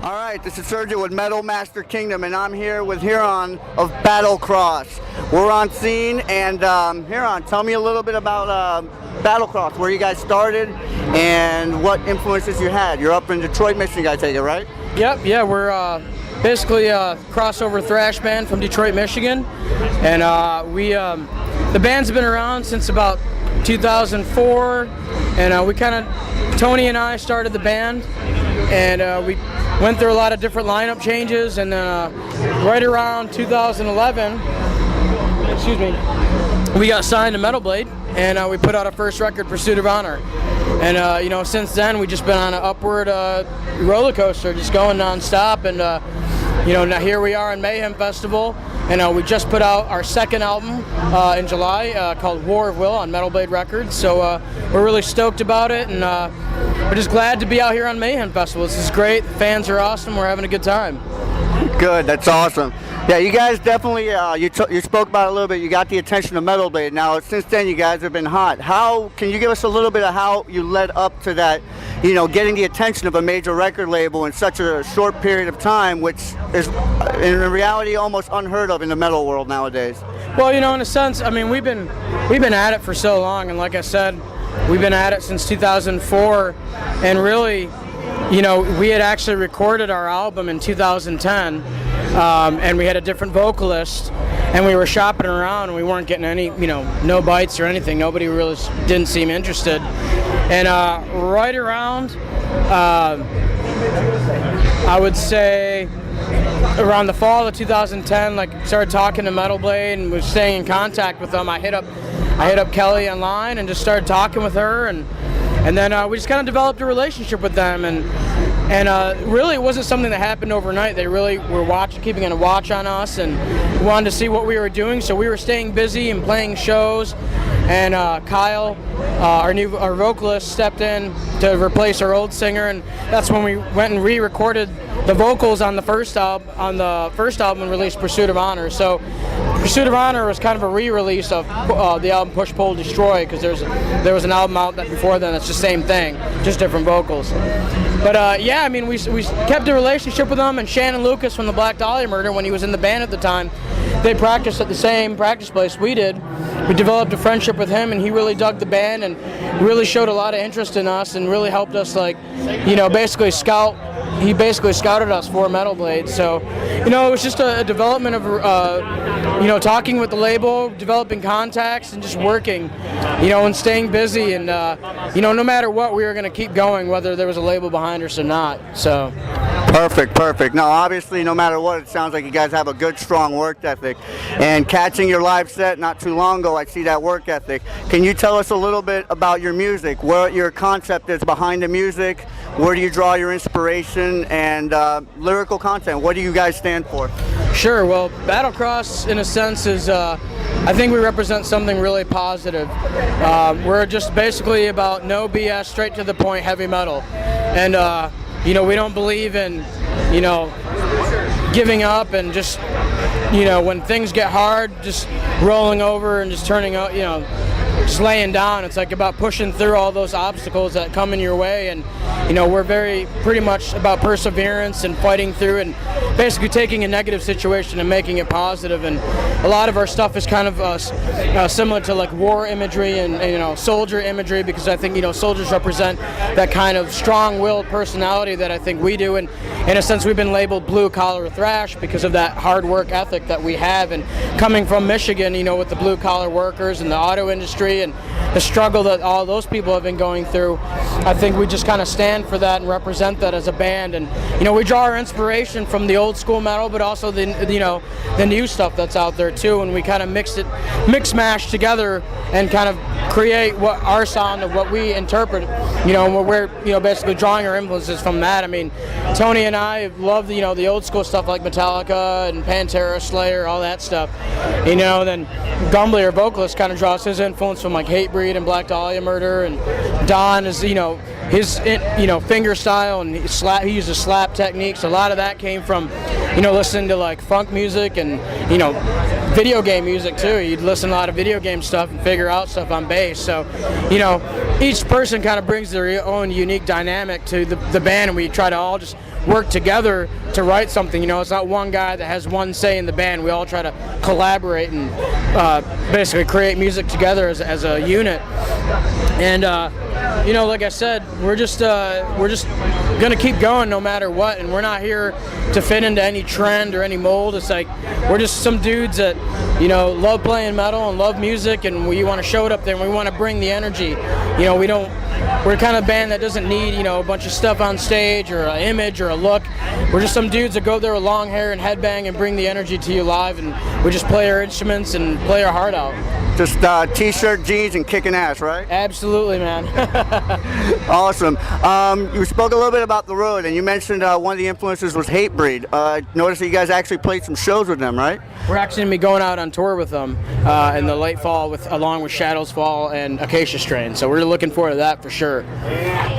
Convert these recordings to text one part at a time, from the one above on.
All right, this is Sergio with Metal Master Kingdom, and I'm here with Huron of Battlecross. We're on scene, and Huron, tell me a little bit about Battlecross, where you guys started, and what influences you had. You're up in Detroit, Michigan, I take it, right? Yep, yeah, we're basically a crossover thrash band from Detroit, Michigan, and the band's been around since about 2004, and we kind of, Tony and I started the band, and we went through a lot of different lineup changes, and right around 2011, we got signed to Metal Blade, and we put out our first record, Pursuit of Honor. And since then we've just been on an upward roller coaster, just going non-stop, and now here we are in Mayhem Festival, and we just put out our second album in July called War of Will on Metal Blade Records, so we're really stoked about it, and we're just glad to be out here on Mayhem Festival. This is great, the fans are awesome, we're having a good time. Good, that's awesome. Yeah, you guys definitely, you spoke about it a little bit, you got the attention of Metal Blade. Now, since then, you guys have been hot. Can you give us a little bit of how you led up to that, getting the attention of a major record label in such a short period of time, which is, in reality, almost unheard of in the metal world nowadays? Well, in a sense, I mean, we've been at it for so long, and like I said, we've been at it since 2004, and really, we had actually recorded our album in 2010, and we had a different vocalist, and we were shopping around, and we weren't getting any, no bites or anything. Nobody really didn't seem interested. And right around, I would say, around the fall of 2010, started talking to Metal Blade and was staying in contact with them. I hit up Kelly online and just started talking with her, and then we just kind of developed a relationship with them, and really it wasn't something that happened overnight. They really were keeping a watch on us, and wanted to see what we were doing, so we were staying busy and playing shows, and Kyle, our vocalist, stepped in to replace our old singer, and that's when we went and re-recorded the vocals on the first album and released Pursuit of Honor. So Pursuit of Honor was kind of a re-release of the album Push, Pull, Destroy, because there was an album out before then that's the same thing, just different vocals. But we kept a relationship with them, and Shannon Lucas from the Black Dahlia Murder, when he was in the band at the time, they practiced at the same practice place we did. We developed a friendship with him, and he really dug the band and really showed a lot of interest in us and really helped us, basically scout. He basically scouted us for Metal Blade. So, it was just a development of, talking with the label, developing contacts, and just working, and staying busy. And, no matter what, we were going to keep going, whether there was a label behind us or not. So. Perfect. Now, obviously, no matter what, it sounds like you guys have a good, strong work ethic. And catching your live set not too long ago, I see that work ethic. Can you tell us a little bit about your music, what your concept is behind the music, where do you draw your inspiration, and lyrical content? What do you guys stand for? Sure. Well, Battlecross, in a sense, is I think we represent something really positive. We're just basically about no BS, straight to the point, heavy metal. And we don't believe in, giving up and just, when things get hard, just rolling over and just turning out, just laying down. It's about pushing through all those obstacles that come in your way, and we're pretty much about perseverance and fighting through and basically taking a negative situation and making it positive. And a lot of our stuff is kind of similar to war imagery and soldier imagery, because I think soldiers represent that kind of strong-willed personality that I think we do, and in a sense we've been labeled blue-collar thrash because of that hard work ethic that we have, and coming from Michigan, with the blue-collar workers and the auto industry and the struggle that all those people have been going through. I think we just kind of stand for that and represent that as a band, and we draw our inspiration from the old school metal, but also the new stuff that's out there too, and we kind of mix mash together and kind of create what our sound of what we interpret, and we're basically drawing our influences from that. I mean, Tony and I love the old school stuff like Metallica and Pantera, Slayer, all that stuff. Then Gumbly, our vocalist, kind of draws his influence from Hatebreed and Black Dahlia Murder, and Don is his finger style, and he uses slap techniques. A lot of that came from listening to like funk music and video game music too. You'd listen to a lot of video game stuff and figure out stuff on bass. So each person kind of brings their own unique dynamic to the band, and we try to all just work together to write something. It's not one guy that has one say in the band. We all try to collaborate and basically create music together as a unit. And like I said, we're just gonna keep going no matter what, and we're not here to fit into any trend or any mold. It's like we're just some dudes that love playing metal and love music, and we want to show it up there, and we want to bring the energy. We're the kind of band that doesn't need a bunch of stuff on stage or an image or a look. We're just some dudes that go there with long hair and headbang and bring the energy to you live, and we just play our instruments and play our heart out. Just t-shirt, jeans, and kicking ass, right? Absolutely, man. Awesome. You spoke a little bit about the road, and you mentioned one of the influences was Hatebreed. Noticed that you guys actually played some shows with them, right? We're actually going to be going out on tour with them in the late fall, along with Shadows Fall and Acacia Strain. So we're looking forward to that for sure.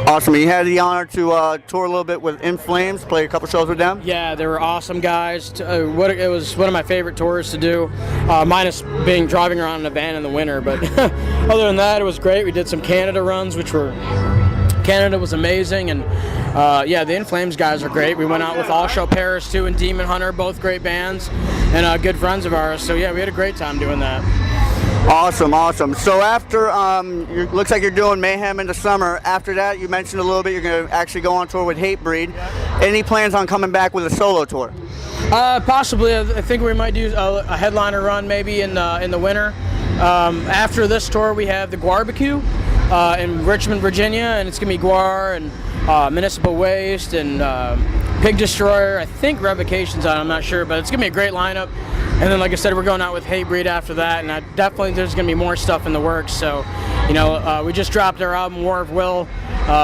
Awesome. You had the honor to tour a little bit with In Flames, play a couple shows with them? Yeah, they were awesome guys. It was one of my favorite tours to do, minus being driving around in a van in the winter. But other than that, it was great. We did some Canada runs, Canada was amazing, and the In Flames guys are great. We went out with All Show Paris too and Demon Hunter, both great bands and good friends of ours. So yeah, we had a great time doing that. Awesome. So after, looks like you're doing Mayhem in the summer. After that, you mentioned a little bit you're going to actually go on tour with Hatebreed. Any plans on coming back with a solo tour? Possibly. I think we might do a headliner run maybe in the winter. After this tour, we have the Guarbecue in Richmond, Virginia, and it's going to be Guar and Municipal Waste and Pig Destroyer. I think Revocation's on, I'm not sure, but it's going to be a great lineup. And then, like I said, we're going out with Hatebreed after that, and there's going to be more stuff in the works. So, we just dropped our album War of Will,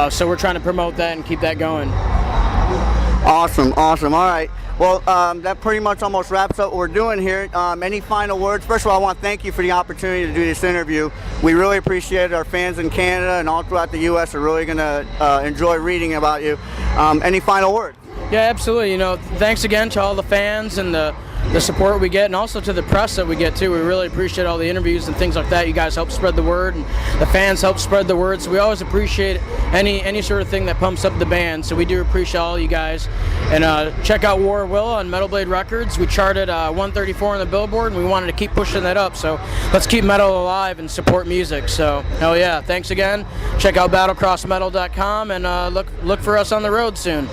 so we're trying to promote that and keep that going. Awesome. All right. Well, that pretty much almost wraps up what we're doing here. Any final words? First of all, I want to thank you for the opportunity to do this interview. We really appreciate it. Our fans in Canada and all throughout the U.S. are really going to enjoy reading about you. Any final words? Yeah, absolutely. Thanks again to all the fans and the support we get, and also to the press that we get too. We really appreciate all the interviews and things like that. You guys help spread the word, and the fans help spread the word. So we always appreciate any sort of thing that pumps up the band. So we do appreciate all you guys. And check out War of Will on Metal Blade Records. We charted 134 on the Billboard, and we wanted to keep pushing that up. So let's keep metal alive and support music. So hell yeah! Thanks again. Check out battlecrossmetal.com and look for us on the road soon.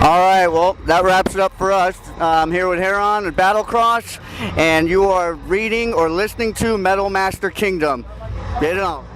All right, well, that wraps it up for us. I'm here with Heron at Battlecross, and you are reading or listening to Metal Master Kingdom. Get it on.